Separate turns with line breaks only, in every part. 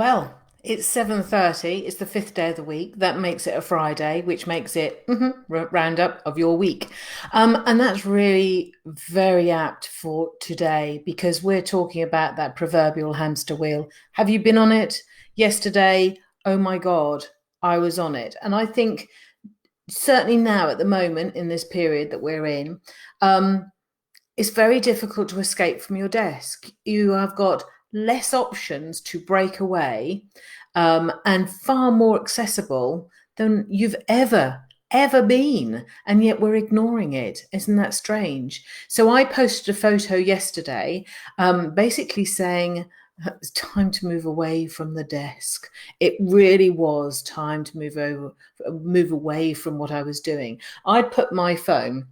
Well, it's 7:30. It's the fifth day of the week. That makes it a Friday, which makes it roundup of your week. And that's really very apt for today because we're talking about that proverbial hamster wheel. Have you been on it yesterday? Oh my God, I was on it. And I think certainly now at the moment in this period that we're in, um, it's very difficult to escape from your desk. You have got less options to break away and far more accessible than you've ever been. And yet we're ignoring it. Isn't that strange? So I posted a photo yesterday basically saying, it's time to move away from the desk. It really was time to move away from what I was doing. I put my phone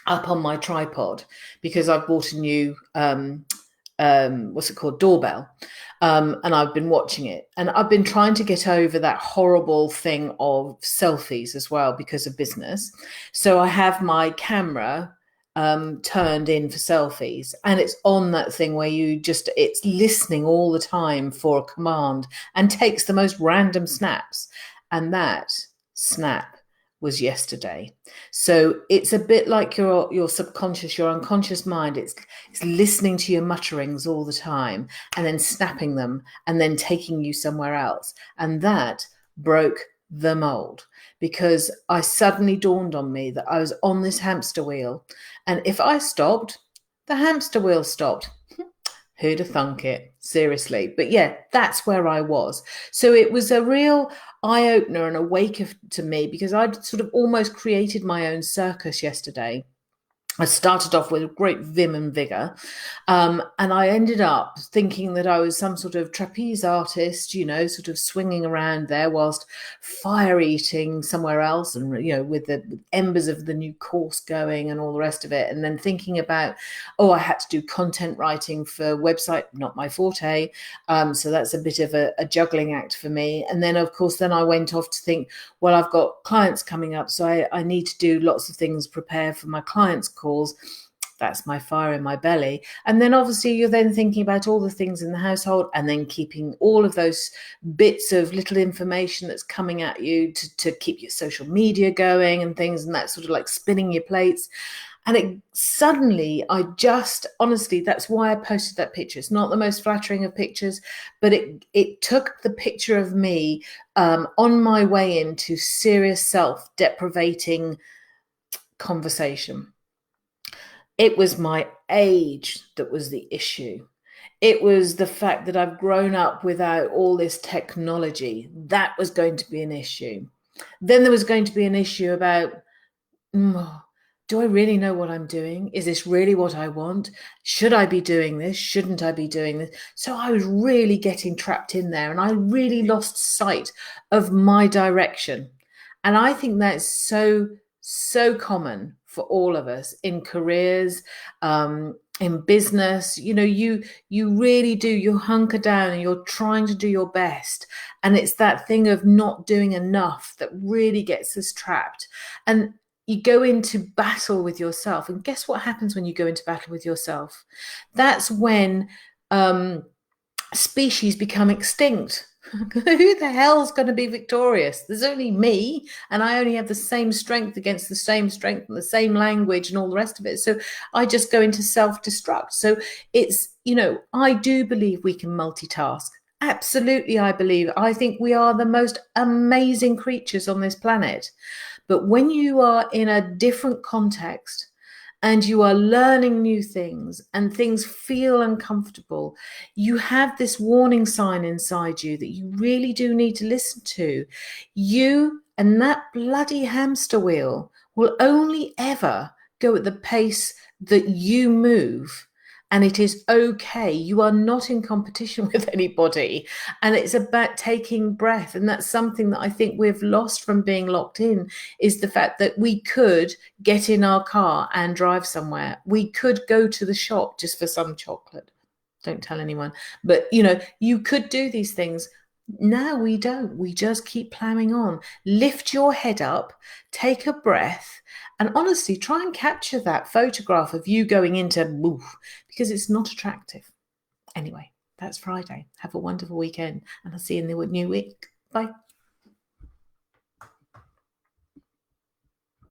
up on my tripod because I've bought a new what's it called, doorbell, and I've been watching it, and I've been trying to get over that horrible thing of selfies as well because of business. So I have my camera turned in for selfies, and it's on that thing where it's listening all the time for a command and takes the most random snaps, and that snap was yesterday. So it's a bit like your subconscious, your unconscious mind. It's listening to your mutterings all the time and then snapping them and then taking you somewhere else. And that broke the mold because I suddenly dawned on me that I was on this hamster wheel. And if I stopped, the hamster wheel stopped. Who'd have thunk it? Seriously. But yeah, that's where I was. So it was a real eye opener and a to me because I'd sort of almost created my own circus yesterday. I started off with great vim and vigor. And I ended up thinking that I was some sort of trapeze artist, sort of swinging around there whilst fire eating somewhere else and, with the embers of the new course going and all the rest of it. And then thinking about, oh, I had to do content writing for website, not my forte. So that's a bit of a juggling act for me. And then, of course, then I went off to think, well, I've got clients coming up, so I need to do lots of things, prepare for my clients' calls. That's my fire in my belly. And then obviously you're then thinking about all the things in the household and then keeping all of those bits of little information that's coming at you to keep your social media going and things, and that sort of like spinning your plates. And it suddenly, honestly, that's why I posted that picture. It's not the most flattering of pictures, but it took the picture of me on my way into serious self-deprivating conversation. It was my age that was the issue. It was the fact that I've grown up without all this technology. That was going to be an issue. Then there was going to be an issue about, do I really know what I'm doing? Is this really what I want? Should I be doing this? Shouldn't I be doing this? So I was really getting trapped in there and I really lost sight of my direction. And I think that's so common for all of us in careers, in business. You really do. You hunker down and you're trying to do your best. And it's that thing of not doing enough that really gets us trapped. And you go into battle with yourself. And guess what happens when you go into battle with yourself? That's when species become extinct. Who the hell's going to be victorious? There's only me, and I only have the same strength against the same strength and the same language and all the rest of it. So I just go into self-destruct. So I do believe we can multitask. Absolutely, I think we are the most amazing creatures on this planet. But when you are in a different context and you are learning new things and things feel uncomfortable, you have this warning sign inside you that you really do need to listen to. You and that bloody hamster wheel will only ever go at the pace that you move. And it is okay. You are not in competition with anybody. And it's about taking breath. And that's something that I think we've lost from being locked in, is the fact that we could get in our car and drive somewhere. We could go to the shop just for some chocolate. Don't tell anyone. But, you could do these things. Now we don't. We just keep plowing on. Lift your head up, take a breath, and honestly, try and capture that photograph of you going into, because it's not attractive. Anyway, that's Friday. Have a wonderful weekend, and I'll see you in the new week. Bye.